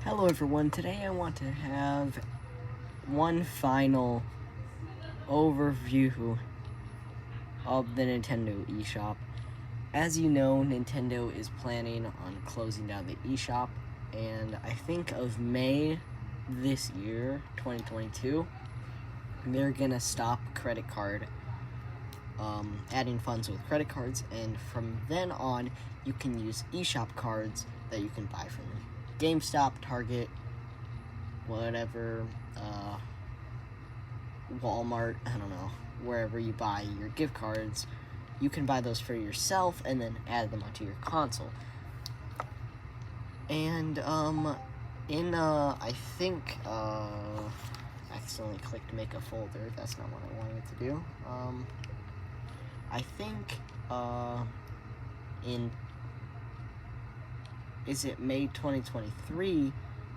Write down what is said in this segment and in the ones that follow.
Hello everyone, today I want to have one final overview of the Nintendo eShop. As you know, Nintendo is planning on closing down the eShop, and I think of May this year, 2022, they're gonna stop credit card, adding funds with credit cards, and from then on, you can use eShop cards that you can buy from GameStop, Target, whatever, Walmart, I don't know, wherever you buy your gift cards, you can buy those for yourself and then add them onto your console. And, I think, accidentally clicked make a folder, that's not what I wanted to do. I think, is it May 2023,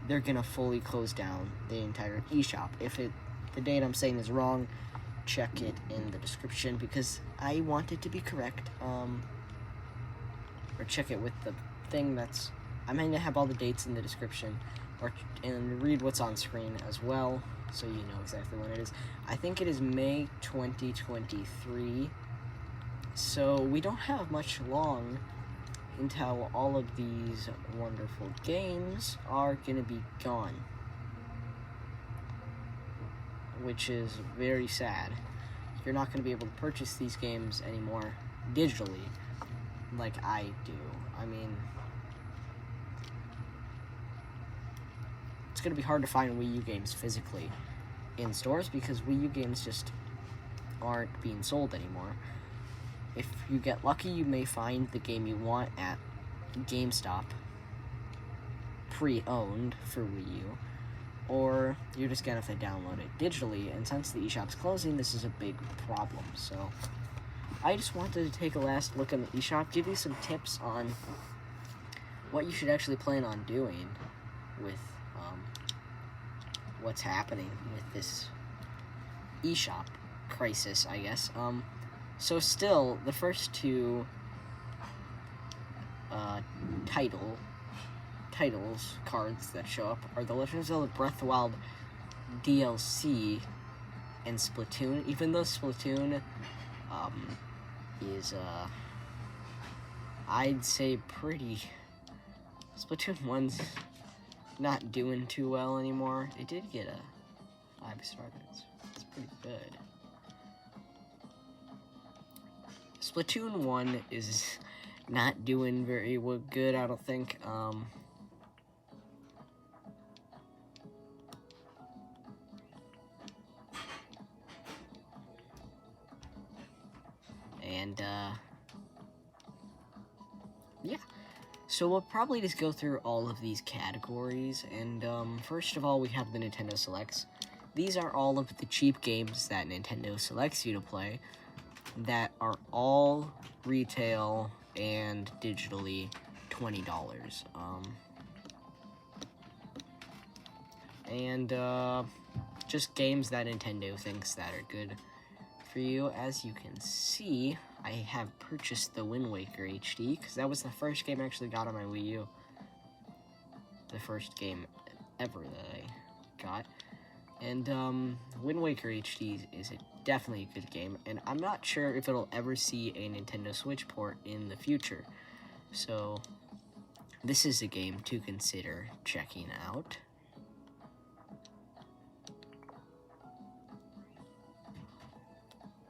they're gonna fully close down the entire eShop. If the date I'm saying is wrong, check it in the description because I want it to be correct. Or check it with the thing that's, I'm going to have all the dates in the description, and read what's on screen as well, so you know exactly when it is. I think it is May 2023, so we don't have much long until all of these wonderful games are gonna be gone, which is very sad. You're not gonna be able to purchase these games anymore digitally like I do. I mean, it's gonna be hard to find Wii U games physically in stores because Wii U games just aren't being sold anymore. If you get lucky, you may find the game you want at GameStop, pre-owned for Wii U, or you're just gonna have to download it digitally, and since the eShop's closing, this is a big problem. So I just wanted to take a last look at the eShop, give you some tips on what you should actually plan on doing with what's happening with this eShop crisis, I guess. So still, the first two titles cards that show up are the Legend of Zelda Breath of the Wild DLC and Splatoon. Even though Splatoon is I'd say Splatoon 1's not doing too well anymore. It did get a 5-star. It's pretty good. Splatoon 1 is not doing very good, I don't think. Yeah. So we'll probably just go through all of these categories, and first of all, we have the Nintendo Selects. These are all of the cheap games that Nintendo selects you to play that are all retail and digitally $20. Just games that Nintendo thinks that are good for you. As you can see, I have purchased the Wind Waker HD, because that was the first game I actually got on my Wii U. The first game ever that I got. And, Wind Waker HD is definitely a good game, and I'm not sure if it'll ever see a Nintendo Switch port in the future. So, this is a game to consider checking out.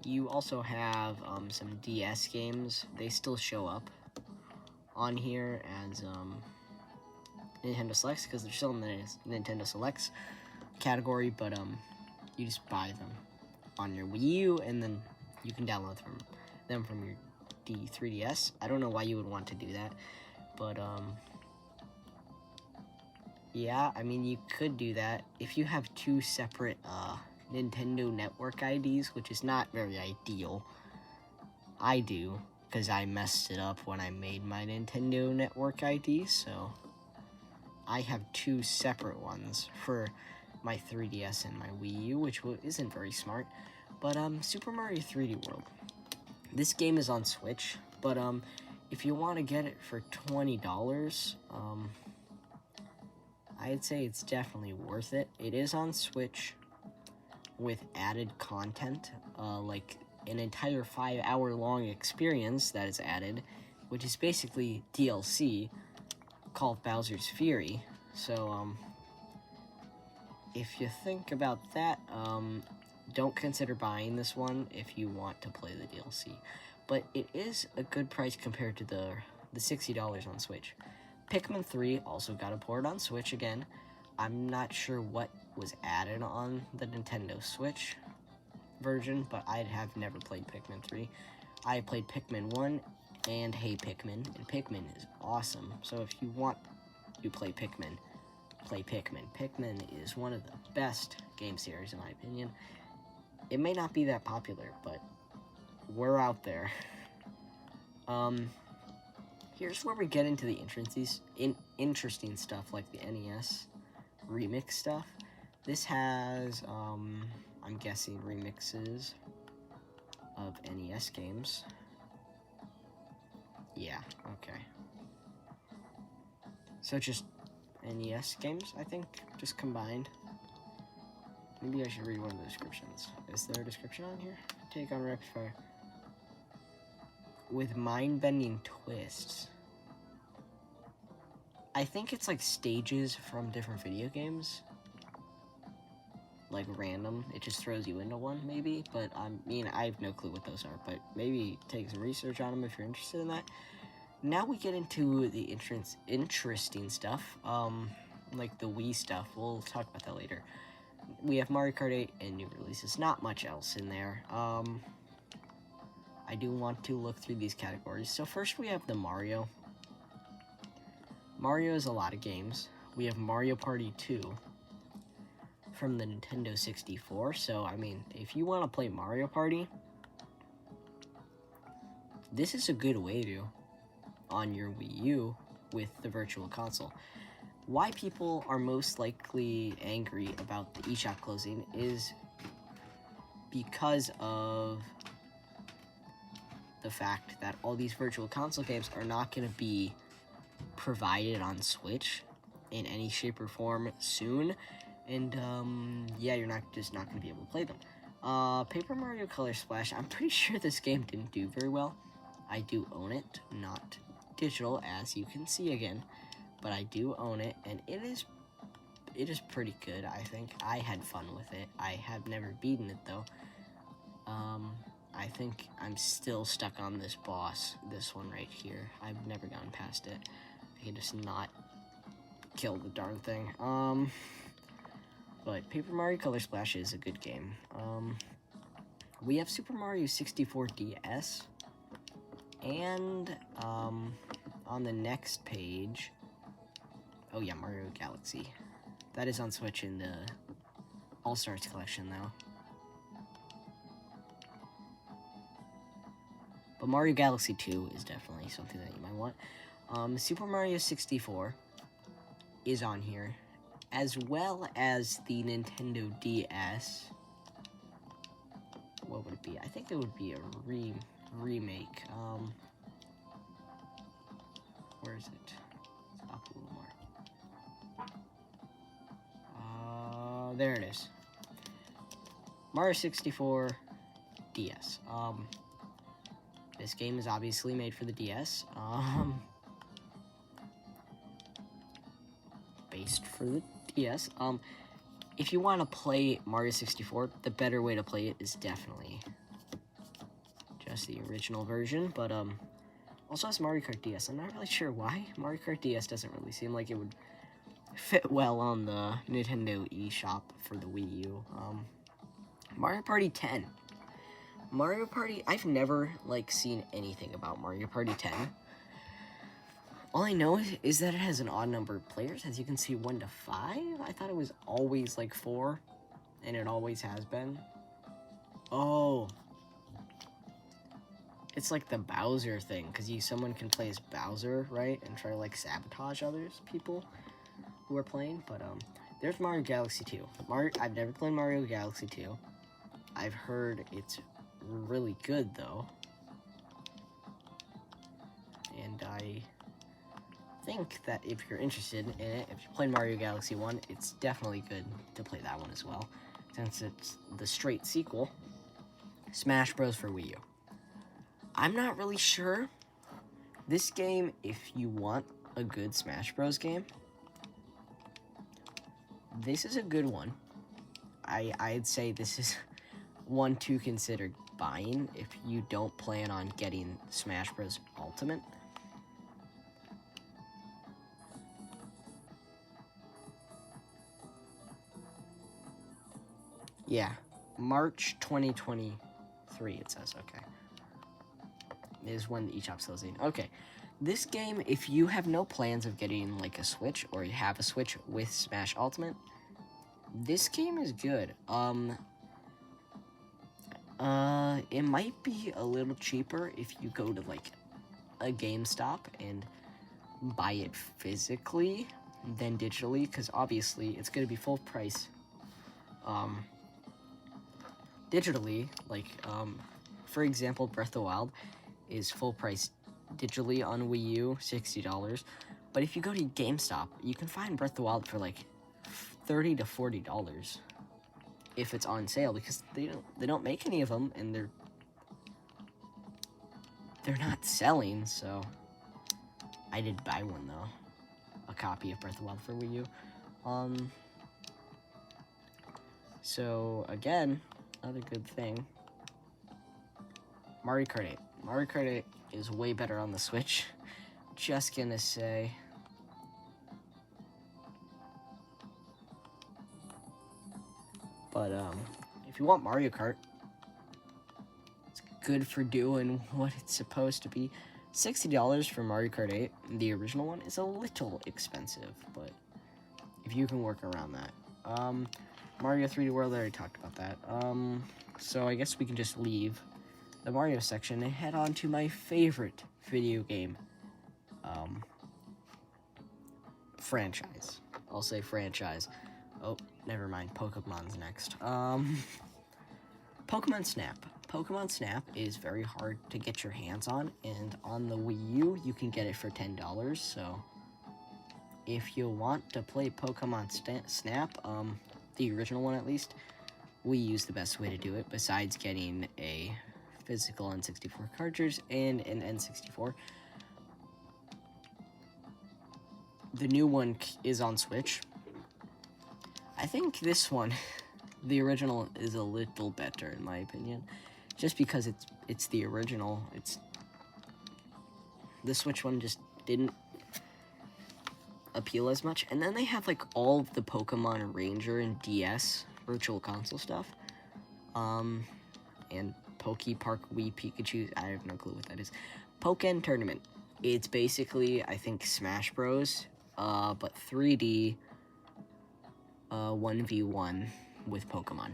You also have some DS games. They still show up on here as Nintendo Selects because they're still in the Nintendo Selects category, but you just buy them on your Wii U, and then you can download them from your 3DS. I don't know why you would want to do that, but yeah, I mean, you could do that if you have two separate Nintendo Network IDs, which is not very ideal. I do, because I messed it up when I made my Nintendo Network ID, so I have two separate ones for my 3DS and my Wii U, which isn't very smart. But Super Mario 3D World, this game is on Switch, but if you want to get it for $20, I'd say it's definitely worth it. It is on Switch with added content, like an entire 5-hour-long experience that is added, which is basically DLC called Bowser's Fury. So, if you think about that, don't consider buying this one if you want to play the DLC. But it is a good price compared to the $60 on Switch. Pikmin 3 also got a port on Switch again. I'm not sure what was added on the Nintendo Switch version, but I have never played Pikmin 3. I played Pikmin 1 and Hey Pikmin, and Pikmin is awesome. So if you want to play Pikmin, play Pikmin. Pikmin is one of the best game series in my opinion. It may not be that popular, but we're out there. Here's where we get into the interesting stuff like the NES remix stuff. This has, I'm guessing, remixes of NES games. Yeah, okay. So just NES games, I think, just combined. Maybe I should read one of the descriptions. Is there a description on here? Take on rapid fire. With mind-bending twists. I think it's like stages from different video games. Like random. It just throws you into one, maybe. But I mean, I have no clue what those are. But maybe take some research on them if you're interested in that. Now we get into the interesting stuff. Like the Wii stuff. We'll talk about that later. We have Mario Kart 8 and new releases. Not much else in there. I do want to look through these categories. So first we have the Mario. Mario is a lot of games. We have Mario Party 2 from the Nintendo 64. So, I mean, if you want to play Mario Party, this is a good way to on your Wii U with the Virtual Console. Why people are most likely angry about the eShop closing is because of the fact that all these Virtual Console games are not going to be provided on Switch in any shape or form soon. And, yeah, you're just not going to be able to play them. Paper Mario Color Splash, I'm pretty sure this game didn't do very well. I do own it, not digital, as you can see again. But I do own it, and it is pretty good, I think. I had fun with it. I have never beaten it, though. I think I'm still stuck on this boss, this one right here. I've never gotten past it. I can just not kill the darn thing. But Paper Mario Color Splash is a good game. We have Super Mario 64 DS. And, on the next page... Oh yeah, Mario Galaxy. That is on Switch in the All-Stars collection, though. But Mario Galaxy 2 is definitely something that you might want. Super Mario 64 is on here, as well as the Nintendo DS. What would it be? I think it would be a remake. Where is it? It's up a little more. There it is. Mario 64 DS. This game is obviously made for the DS. Based for the DS. If you want to play Mario 64, the better way to play it is definitely just the original version, but also has Mario Kart DS. I'm not really sure why. Mario Kart DS doesn't really seem like it would fit well on the Nintendo eShop for the Wii U. Mario Party 10. Mario Party, I've never, seen anything about Mario Party 10. All I know is that it has an odd number of players, as you can see, 1 to 5. I thought it was always, 4, and it always has been. Oh. It's like the Bowser thing, because someone can play as Bowser, right, and try to, sabotage people who are playing, but, there's Mario Galaxy 2. I've never played Mario Galaxy 2. I've heard it's really good, though. And I think that if you're interested in it, if you played Mario Galaxy 1, it's definitely good to play that one as well, since it's the straight sequel. Smash Bros. For Wii U. I'm not really sure. This game, if you want a good Smash Bros. Game, this is a good one. I'd say this is one to consider buying if you don't plan on getting Smash Bros. Ultimate. Yeah, March 2023, it says, okay. Is when the eShop sells in. Okay, this game, if you have no plans of getting, like, a Switch, or you have a Switch with Smash Ultimate, this game is good. It might be a little cheaper if you go to, like, a GameStop and buy it physically than digitally, because obviously it's going to be full price. Digitally, like, for example, Breath of the Wild is full price digitally on Wii U, $60. But if you go to GameStop, you can find Breath of the Wild for like $30 to $40 if it's on sale, because they don't make any of them, and they're not selling. So I did buy one though, a copy of Breath of the Wild for Wii U. So again, another good thing, Mario Kart 8. Mario Kart 8 is way better on the Switch. Just gonna say. But, if you want Mario Kart, it's good for doing what it's supposed to be. $60 for Mario Kart 8, the original one, is a little expensive, but if you can work around that. Mario 3D World, I already talked about that. So I guess we can just leave the Mario section and head on to my favorite video game franchise. I'll say franchise. Oh, never mind. Pokemon's next. Pokemon Snap. Pokemon Snap is very hard to get your hands on, and on the Wii U, you can get it for $10. So if you want to play Pokemon Snap, the original one at least, Wii U's the best way to do it, besides getting a physical N64 cartridge and an N64. The new one is on Switch. I think this one, the original, is a little better in my opinion, just because it's the original. The Switch one just didn't appeal as much, and then they have like all of the Pokemon Ranger and DS Virtual Console stuff, and Poke Park Wii Pikachu. I have no clue what that is. Pokken Tournament. It's basically, I think, Smash Bros, but 3D, 1v1 with Pokemon.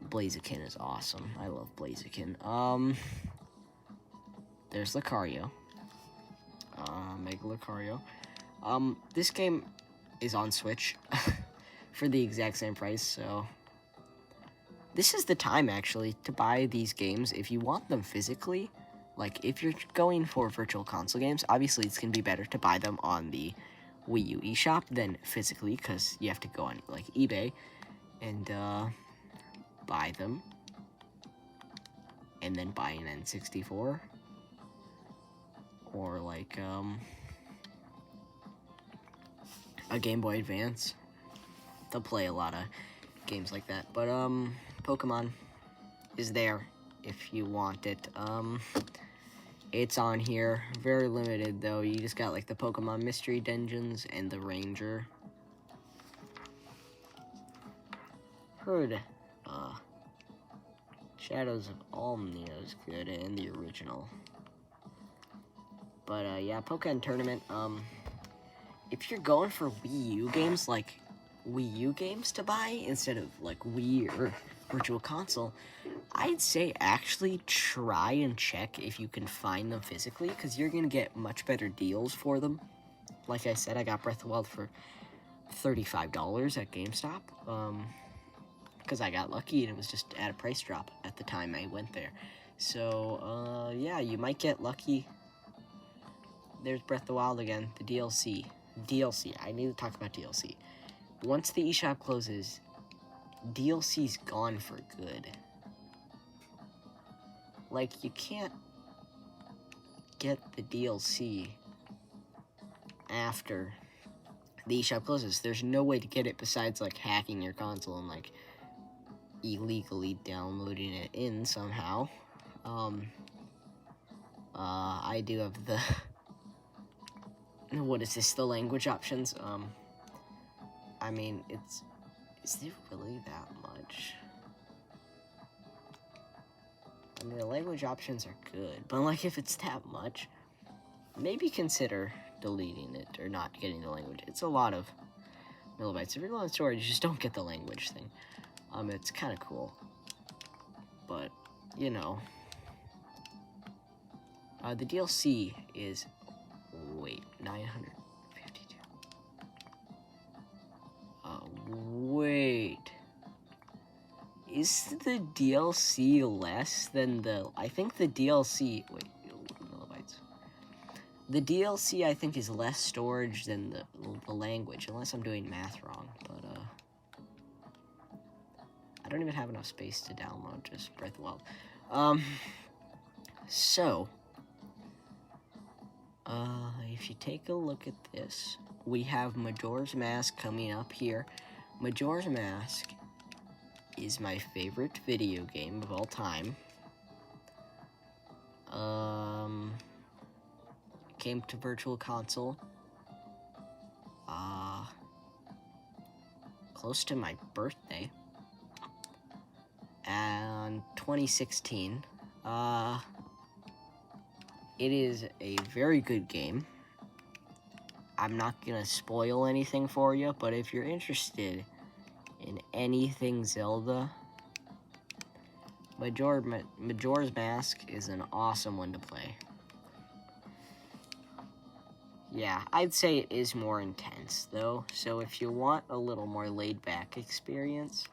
Blaziken is awesome. I love Blaziken. There's Lucario. Mega Lucario. This game is on Switch for the exact same price, so this is the time, actually, to buy these games if you want them physically. Like, if you're going for Virtual Console games, obviously it's going to be better to buy them on the Wii U eShop than physically, because you have to go on, like, eBay and, buy them, and then buy an N64, or, like, a Game Boy Advance. They'll play a lot of games like that, but, Pokemon is there if you want it. It's on here. Very limited, though. You just got, like, the Pokemon Mystery Dungeons and the Ranger. Heard, Shadows of Omnia is good, and the original. But, yeah, Pokemon Tournament, if you're going for Wii U games, like, Wii U games to buy, instead of, like, Wii or Virtual Console, I'd say actually try and check if you can find them physically, because you're going to get much better deals for them. Like I said, I got Breath of the Wild for $35 at GameStop, because I got lucky and it was just at a price drop at the time I went there. So, yeah, you might get lucky there's Breath of the Wild again. The DLC. DLC. I need to talk about DLC. Once the eShop closes, DLC's gone for good. Like, you can't get the DLC after the eShop closes. There's no way to get it besides, like, hacking your console and, like, illegally downloading it in somehow. I do have the... What is this? The language options? I mean, is it really that much? I mean, the language options are good, but, like, if it's that much, maybe consider deleting it or not getting the language. It's a lot of millibytes. If you're low on storage, you just don't get the language thing. It's kind of cool, but, you know, the DLC is, wait, 952. Wait. Is the DLC less than the... I think the DLC... Wait, millibytes. The DLC, I think, is less storage than the language, unless I'm doing math wrong, but, I don't even have enough space to download just Breath of the Wild. So... if you take a look at this, we have Majora's Mask coming up here. Majora's Mask is my favorite video game of all time. Came to Virtual Console. Close to my birthday. And 2016. It is a very good game. I'm not gonna spoil anything for you, but if you're interested in anything Zelda, Majora's Mask is an awesome one to play. Yeah, I'd say it is more intense, though, so if you want a little more laid-back experience,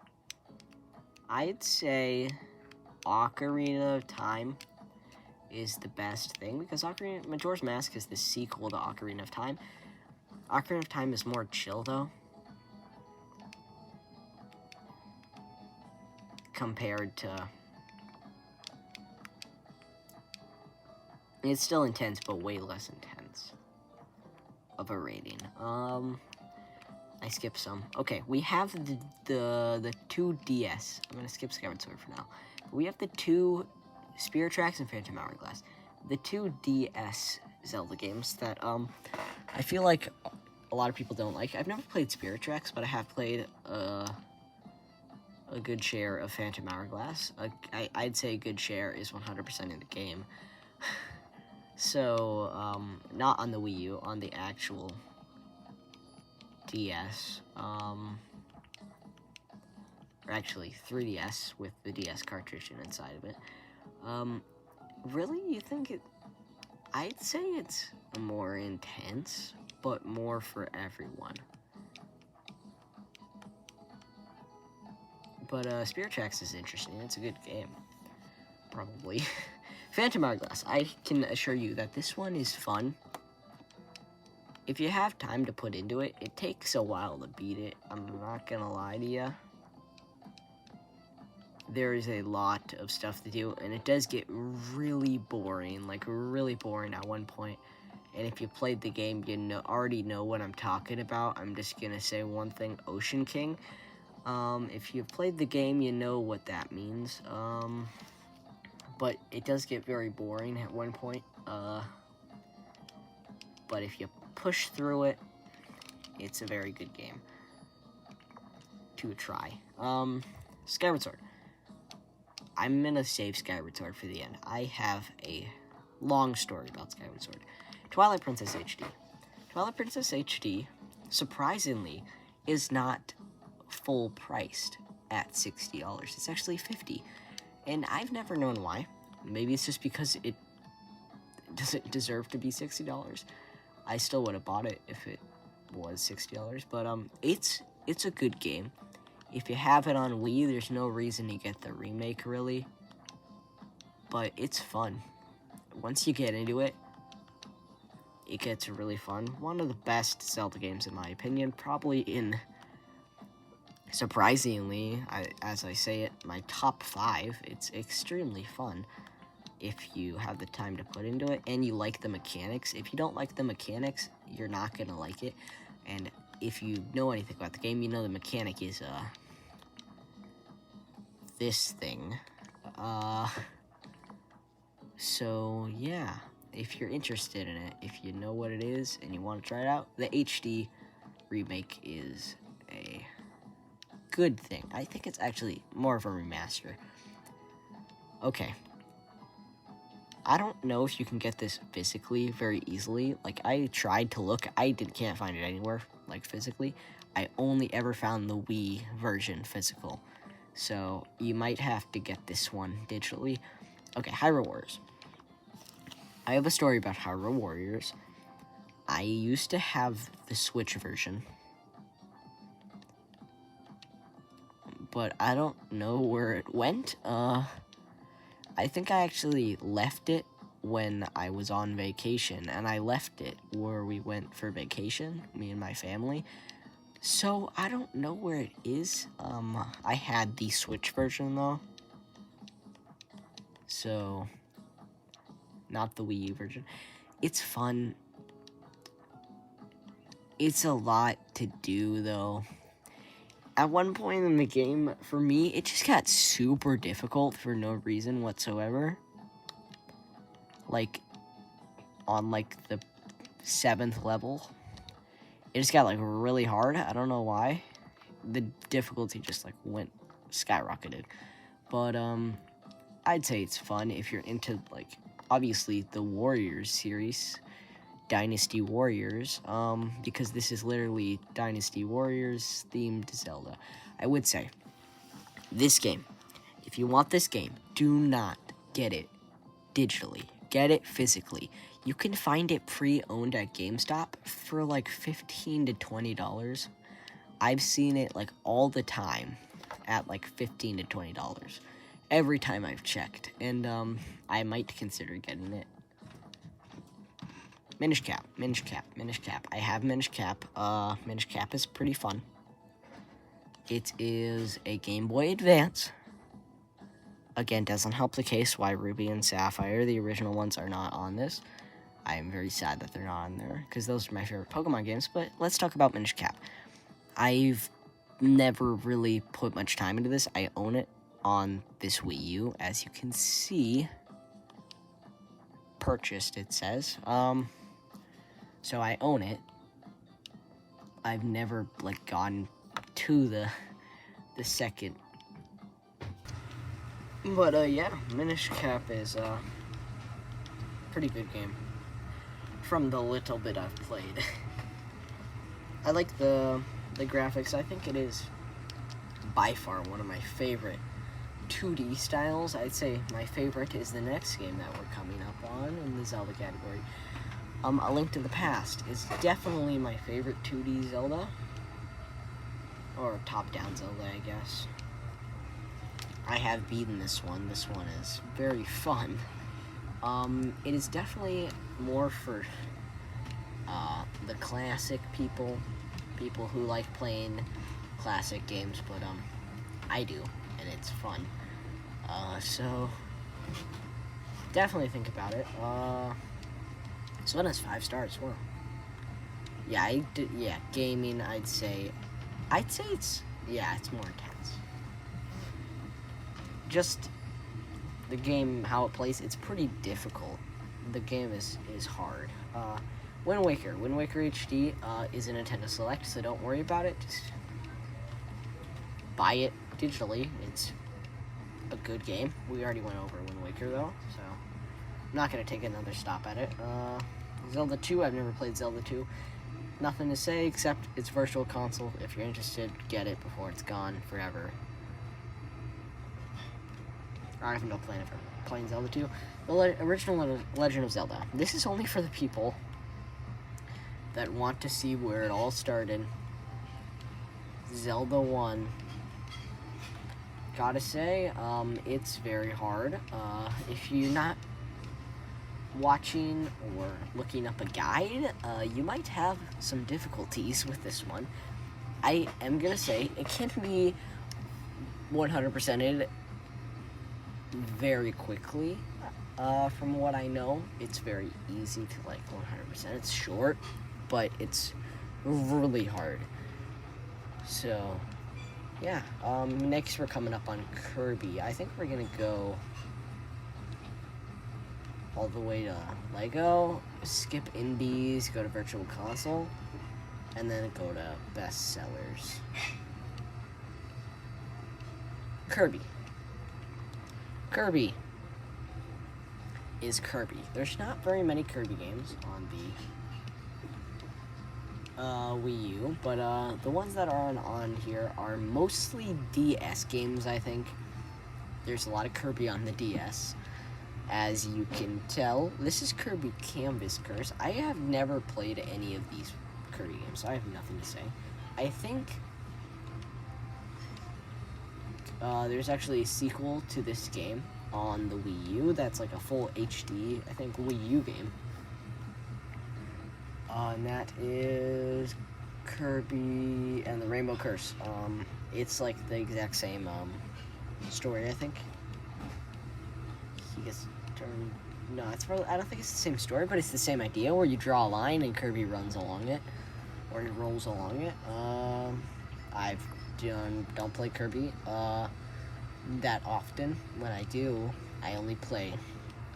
I'd say Ocarina of Time is the best thing, because Majora's Mask is the sequel to Ocarina of Time. Ocarina of Time is more chill, though, compared to... It's still intense, but way less intense of a rating. I skipped some. Okay, we have the two DS. I'm gonna skip Skyward Sword for now. We have the two Spirit Tracks and Phantom Hourglass. The two DS Zelda games that, I feel like a lot of people don't like. I've never played Spirit Tracks, but I have played, a good share of Phantom Hourglass. I'd say a good share is 100% in the game. So, not on the Wii U, on the actual DS, or actually 3DS with the DS cartridge inside of it. Really, you think it... I'd say it's more intense, but more for everyone. But, Spirit Tracks is interesting. It's a good game. Probably. Phantom Hourglass. I can assure you that this one is fun. If you have time to put into it, it takes a while to beat it. I'm not gonna lie to you. There is a lot of stuff to do, and it does get really boring, like really boring at one point. And if you played the game, you already know what I'm talking about. I'm just gonna say one thing, Ocean King. If you've played the game, you know what that means. But it does get very boring at one point. But if you push through it, it's a very good game to try. Skyward Sword. I'm gonna save Skyward Sword for the end. I have a long story about Skyward Sword. Twilight Princess HD. Twilight Princess HD, surprisingly, is not full priced at $60. It's actually $50. And I've never known why. Maybe it's just because it doesn't deserve to be $60. I still would have bought it if it was $60. But it's a good game. If you have it on Wii, there's no reason to get the remake, really. But it's fun. Once you get into it, it gets really fun. One of the best Zelda games in my opinion, probably in, surprisingly, as I say it, my top 5. It's extremely fun if you have the time to put into it and you like the mechanics. If you don't like the mechanics, you're not gonna like it. And if you know anything about the game, you know the mechanic is this thing. So yeah, if you're interested in it, if you know what it is and you want to try it out, the HD remake is a good thing. I think it's actually more of a remaster. Okay. I don't know if you can get this physically very easily. Like, I tried to look, can't find it anywhere, like, physically. I only ever found the Wii version physical. So, you might have to get this one digitally. Okay, Hyrule Warriors. I have a story about Hyrule Warriors. I used to have the Switch version, but I don't know where it went. I think I actually left it when I was on vacation, and I left it where we went for vacation, me and my family. So, I don't know where it is. I had the Switch version, though. So, not the Wii U version. It's fun. It's a lot to do, though. At one point in the game, for me, it just got super difficult for no reason whatsoever. Like, on, like, the 7th level, it just got, like, really hard. I don't know why. The difficulty just, like, skyrocketed. But, I'd say it's fun if you're into, like, obviously the Warriors series, Dynasty Warriors, because this is literally Dynasty Warriors themed Zelda. I would say, this game, if you want this game, do not get it digitally. Get it physically. You can find it pre-owned at GameStop for like $15 to $20. I've seen it like all the time at like $15 to $20 every time I've checked, and I might consider getting it. Minish Cap. I have Minish Cap. Minish Cap is pretty fun. It is a Game Boy Advance. Again, doesn't help the case why Ruby and Sapphire, the original ones, are not on this. I am very sad that they're not on there, because those are my favorite Pokemon games, but let's talk about Minish Cap. I've never really put much time into this. I own it on this Wii U, as you can see. Purchased, it says. So I own it. I've never, like, gone to the second. But, yeah, Minish Cap is a pretty good game. From the little bit I've played. I like the graphics. I think it is by far one of my favorite 2D styles. I'd say my favorite is the next game that we're coming up on in the Zelda category. A Link to the Past is definitely my favorite 2D Zelda. Or top-down Zelda, I guess. I have beaten this one. This one is very fun. It is definitely more for the classic people who like playing classic games, but I do, and it's fun. So definitely think about it. This one has 5 stars. Wow. Yeah, gaming. I'd say it's more intense. Just the game, how it plays, it's pretty difficult. The game is hard. Wind Waker HD is a Nintendo Select, so don't worry about it. Just buy it digitally. It's a good game. We already went over Wind Waker, though, so I'm not going to take another stop at it. Zelda 2, I've never played Zelda 2. Nothing to say except it's Virtual Console. If you're interested, get it before it's gone forever. I have no plan for playing Zelda 2. The original Legend of Zelda. This is only for the people that want to see where it all started. Zelda 1. Gotta say, it's very hard. If you're not watching or looking up a guide, you might have some difficulties with this one. I am gonna say it can be 100%ed very quickly. From what I know, it's very easy to like 100%. It's short, but it's really hard. So, yeah. Next we're coming up on Kirby. I think we're gonna go all the way to Lego, skip Indies, go to Virtual Console, and then go to Best Sellers. Kirby. Kirby is Kirby. There's not very many Kirby games on the Wii U, but the ones that are on here are mostly DS games, I think. There's a lot of Kirby on the DS. As you can tell, this is Kirby Canvas Curse. I have never played any of these Kirby games, so I have nothing to say. I think there's actually a sequel to this game on the Wii U that's like a full HD, I think, Wii U game. And that is Kirby and the Rainbow Curse. It's like the exact same story, I think. He gets turned. No, it's probably, I don't think it's the same story, but it's the same idea where you draw a line and Kirby runs along it, or he rolls along it. I've don't play Kirby that often. When I do, I only play.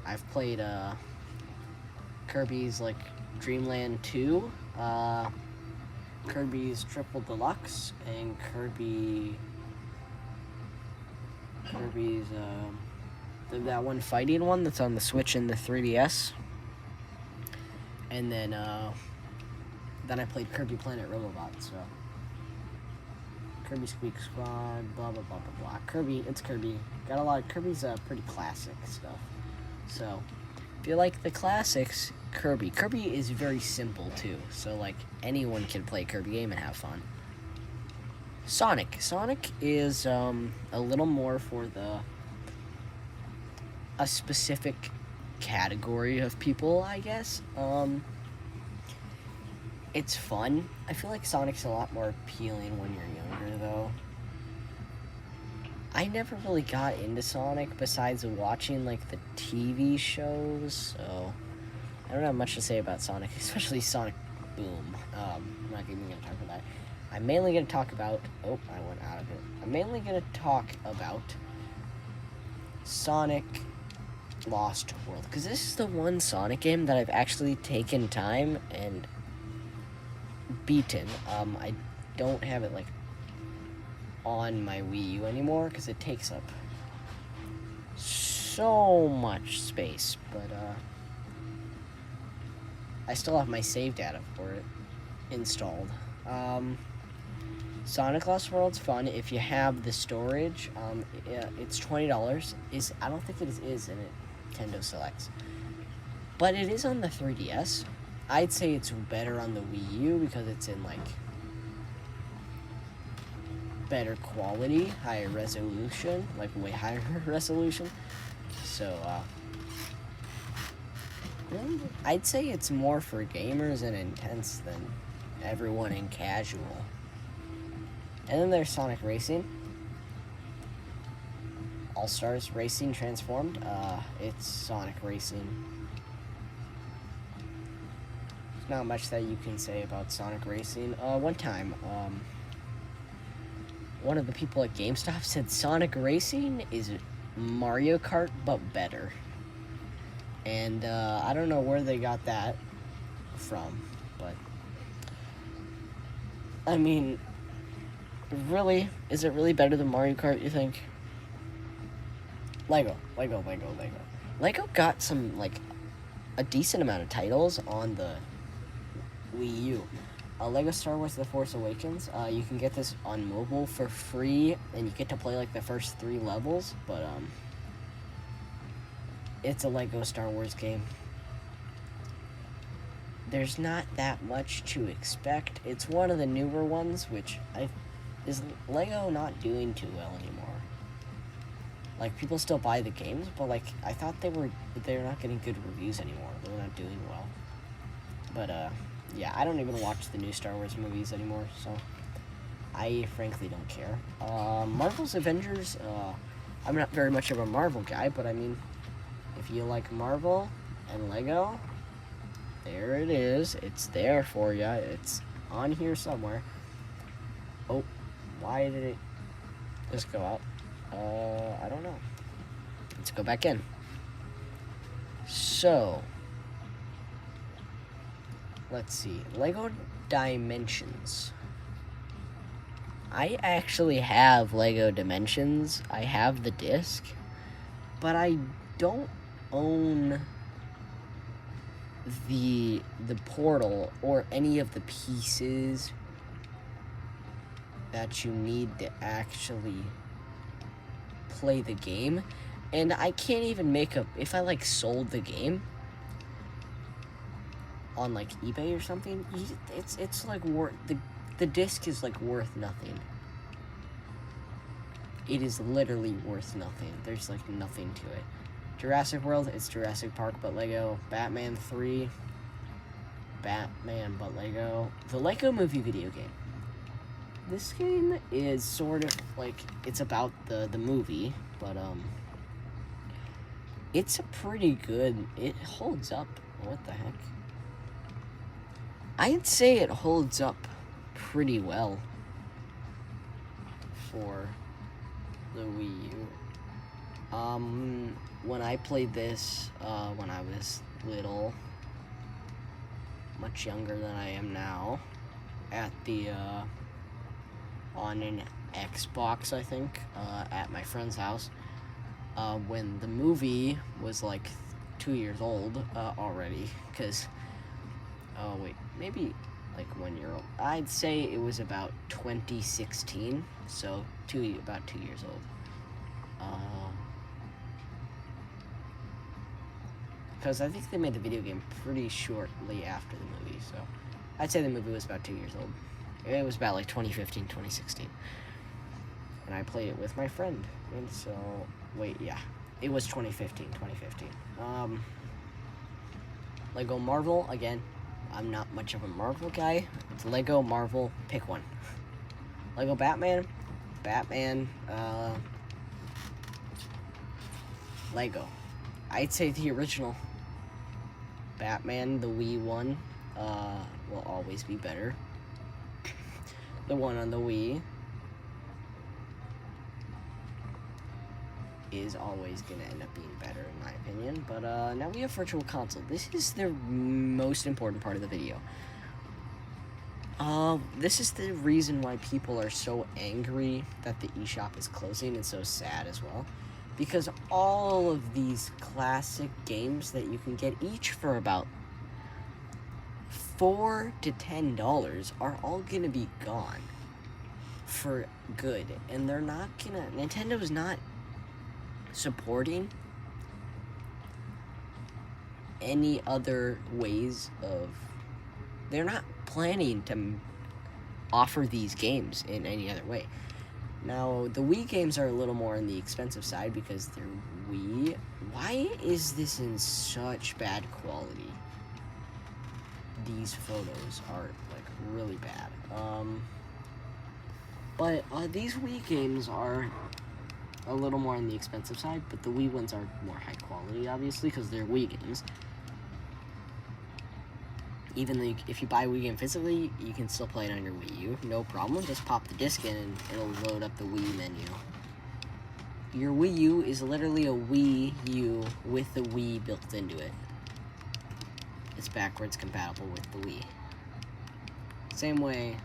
I've played Kirby's like Dreamland 2, Kirby's Triple Deluxe, and Kirby's that one fighting one that's on the Switch and the 3DS. And then I played Kirby Planet Robobot, so Kirby Squeak Squad, blah blah blah blah blah. Kirby, it's Kirby. Got a lot of Kirby's pretty classic stuff. So if you like the classics, Kirby is very simple too. So like anyone can play a Kirby game and have fun. Sonic is a little more for a specific category of people, I guess. It's fun. I feel like Sonic's a lot more appealing when you're younger, though. I never really got into Sonic besides watching, like, the TV shows, so I don't have much to say about Sonic, especially Sonic Boom. I'm not even going to talk about that. I'm mainly going to talk about... Oh, I went out of it. I'm mainly going to talk about Sonic Lost World, because this is the one Sonic game that I've actually taken time and beaten. I don't have it like on my Wii U anymore because it takes up so much space, but I still have my save data for it installed. Sonic Lost World's fun if you have the storage. It's $20. I don't think it is in Nintendo Selects, but it is on the 3DS. I'd say it's better on the Wii U because it's in like better quality, higher resolution, like way higher resolution. So I'd say it's more for gamers and intense than everyone in casual. And then there's Sonic Racing. All-Stars Racing Transformed. It's Sonic Racing. There's not much that you can say about Sonic Racing. One time, one of the people at GameStop said Sonic Racing is Mario Kart, but better. And I don't know where they got that from, but I mean, really, is it really better than Mario Kart, you think? Lego got some, like, a decent amount of titles on the Wii U. Lego Star Wars The Force Awakens, you can get this on mobile for free, and you get to play, like, the first 3 levels, but, it's a Lego Star Wars game. There's not that much to expect. It's one of the newer ones, which is Lego not doing too well anymore. Like, people still buy the games, but, like, I thought they're not getting good reviews anymore. They're not doing well. But, yeah, I don't even watch the new Star Wars movies anymore, so I frankly don't care. Marvel's Avengers, I'm not very much of a Marvel guy, but I mean, if you like Marvel and Lego, there it is. It's there for you. It's on here somewhere. Oh, why did it just go out? I don't know. Let's go back in. So, let's see. Lego Dimensions. I actually have Lego Dimensions. I have the disc, but I don't own the portal or any of the pieces that you need to actually play the game. And I can't even make if I like sold the game on like eBay or something, it's like worth the disc is like worth nothing. It is literally worth nothing. There's like nothing to it. Jurassic World, it's Jurassic Park but Lego. Batman 3, Batman but Lego. The Lego Movie video game. This game is sort of like, it's about the movie, but it's a pretty good, it holds up. What the heck? I'd say it holds up pretty well for the Wii U. When I played this, when I was little, much younger than I am now, at the, on an Xbox, I think, at my friend's house, when the movie was like 2 years old already, because, oh wait, maybe like 1 year old. I'd say it was about 2016, so about 2 years old. Because I think they made the video game pretty shortly after the movie, so I'd say the movie was about 2 years old. It was about like 2015, 2016. And I played it with my friend. And so, wait, yeah. It was 2015. Lego Marvel, again, I'm not much of a Marvel guy. It's Lego, Marvel, pick one. Lego Batman, Lego. I'd say the original Batman, the Wii one, will always be better. The one on the Wii is always going to end up being better, in my opinion. But now we have Virtual Console. This is the most important part of the video. This is the reason why people are so angry that the eShop is closing, and so sad as well. Because all of these classic games that you can get each for about $4 to $10 are all gonna be gone for good, and they're not gonna. Nintendo's not supporting any other ways of. They're not planning to offer these games in any other way. Now, the Wii games are a little more on the expensive side because they're Wii. Why is this in such bad quality? These photos are, like, really bad. But these Wii games are a little more on the expensive side, but the Wii ones are more high quality, obviously, because they're Wii games. Even though if you buy a Wii game physically, you can still play it on your Wii U. No problem. Just pop the disc in and it'll load up the Wii menu. Your Wii U is literally a Wii U with the Wii built into it. It's backwards compatible with the Wii. Same way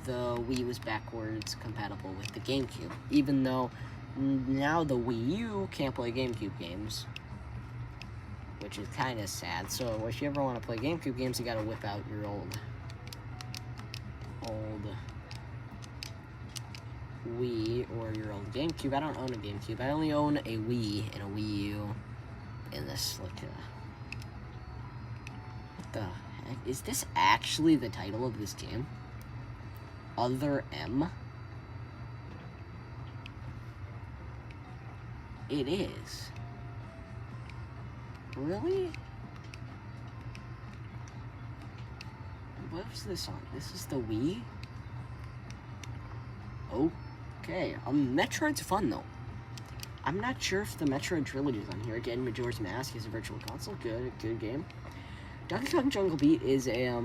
the Wii was backwards compatible with the GameCube. Even though now the Wii U can't play GameCube games, which is kind of sad. So if you ever want to play GameCube games, you gotta whip out your old Wii or your old GameCube. I don't own a GameCube. I only own a Wii and a Wii U. And this, like, what the heck? Is this actually the title of this game? Other M? it is. Really? What was this on? This is the Wii? Okay, Metroid's fun though. I'm not sure if the Metroid trilogy is on here. Again, Majora's Mask is a virtual console. Good game. Donkey Kong Jungle Beat is a,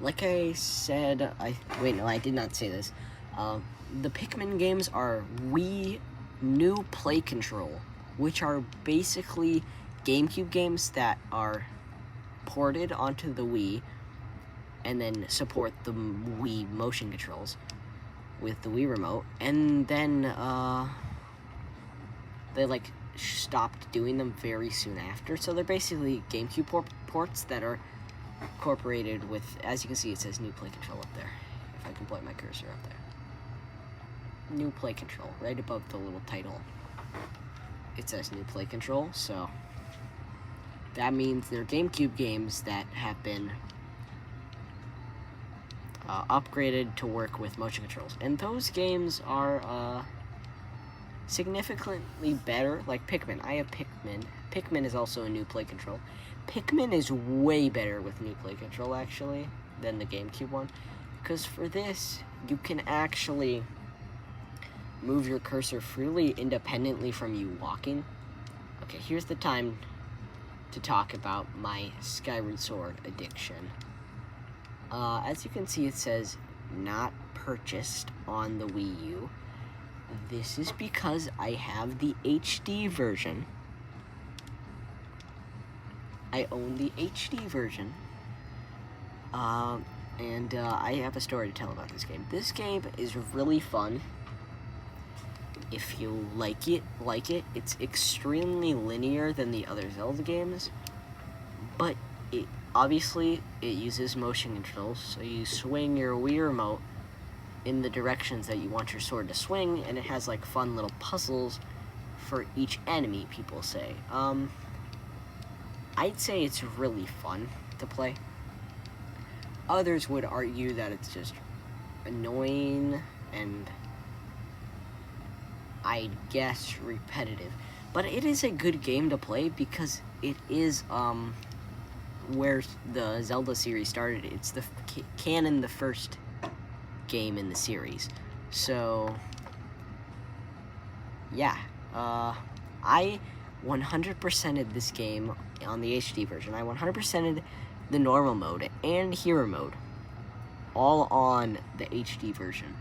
like I said, wait, no, I did not say this. The Pikmin games are Wii New Play Control, which are basically GameCube games that are ported onto the Wii and then support the Wii motion controls with the Wii remote, and then they like stopped doing them very soon after. So they're basically GameCube ports that are incorporated with, as you can see, it says New Play Control up there. If I can point my cursor up there, New Play Control, right above the little title. It says New Play Control, so that means they're GameCube games that have been upgraded to work with motion controls. And those games are significantly better, like Pikmin. I have Pikmin. Pikmin is also a New Play Control. Pikmin is way better with New Play Control, actually, than the GameCube one. Because for this, you can actually move your cursor freely independently from you walking. Okay, here's the time to talk about my Skyward Sword addiction. As you can see, it says not purchased on the Wii U. This is because I have the HD version. I own the HD version. And I have a story to tell about this game. This game is really fun. If you like it. It's extremely linear than the other Zelda games, but obviously it uses motion controls, so you swing your Wii remote in the directions that you want your sword to swing, and it has like fun little puzzles for each enemy, people say. I'd say it's really fun to play. Others would argue that it's just annoying and, I guess, repetitive. But it is a good game to play because it is where the Zelda series started. It's the the first game in the series. So yeah, I 100%ed this game on the HD version. I 100%ed the normal mode and hero mode, all on the HD version.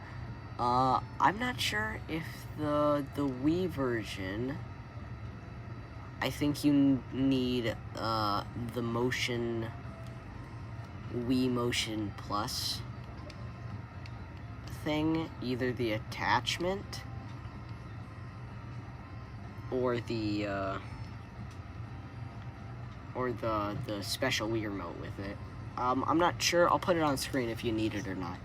I'm not sure if the Wii version, I think you need the Wii Motion Plus thing, either the attachment or the special Wii remote with it. I'm not sure. I'll put it on screen if you need it or not.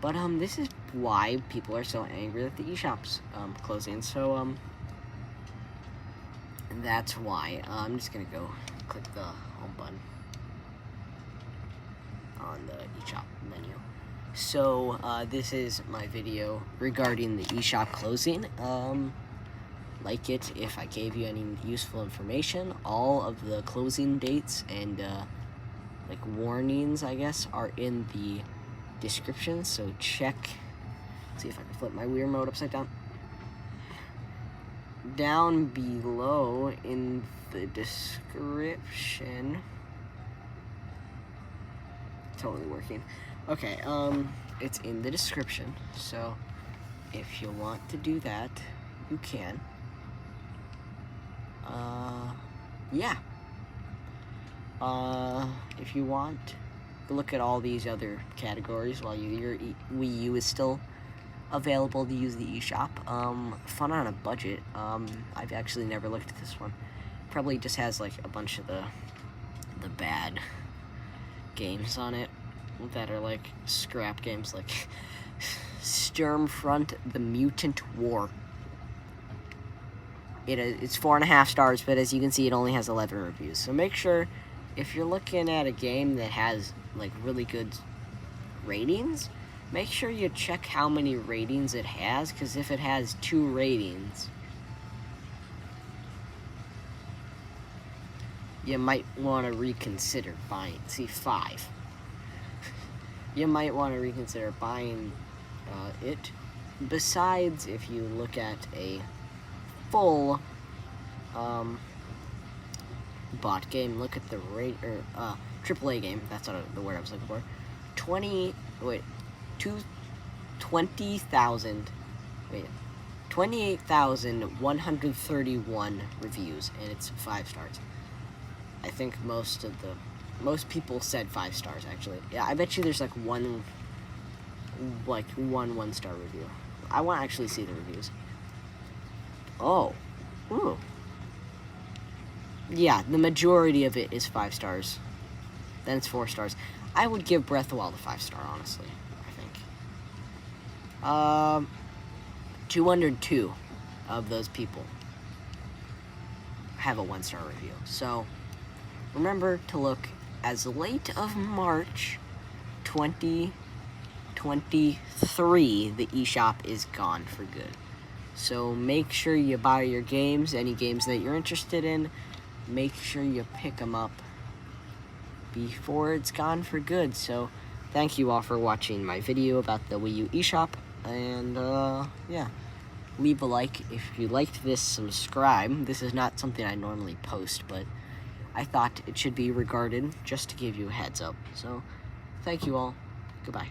But this is why people are so angry that the eShop's closing. So that's why. I'm just gonna go click the home button on the eShop menu. So this is my video regarding the eShop closing. Like it if I gave you any useful information. All of the closing dates and like warnings, I guess, are in the description, so check. See if I can flip my Wii remote upside down. Down below in the description. Totally working. Okay, it's in the description, so if you want to do that, you can. Yeah. If you want, look at all these other categories while your Wii U is still available to use the eShop. Fun on a budget. I've actually never looked at this one. Probably just has like a bunch of the bad games on it that are like scrap games, like Sturmfront: The Mutant War. It's 4.5 stars, but as you can see, it only has 11 reviews. So make sure, if you're looking at a game that has like really good ratings, make sure you check how many ratings it has, because if it has 2 ratings, you might want to reconsider buying. See, 5. You might want to reconsider buying it. Besides, if you look at a full bought game, look at the rate or AAA game. That's not the word I was looking for. 28,131 reviews, and it's 5 stars. I think most people said 5 stars, actually. Yeah, I bet you there's like one 1-star review. I want to actually see the reviews. Oh. Ooh. Yeah, the majority of it is 5 stars. Then it's 4 stars. I would give Breath of the Wild a 5-star, honestly, I think. 202 of those people have a 1-star review. So, remember to look as late of March 2023, the eShop is gone for good. So make sure you buy your games, any games that you're interested in. Make sure you pick them up before it's gone for good. So thank you all for watching my video about the Wii U eShop. And yeah, leave a like if you liked this, subscribe. This is not something I normally post, but I thought it should be regarded just to give you a heads up. So thank you all. Goodbye.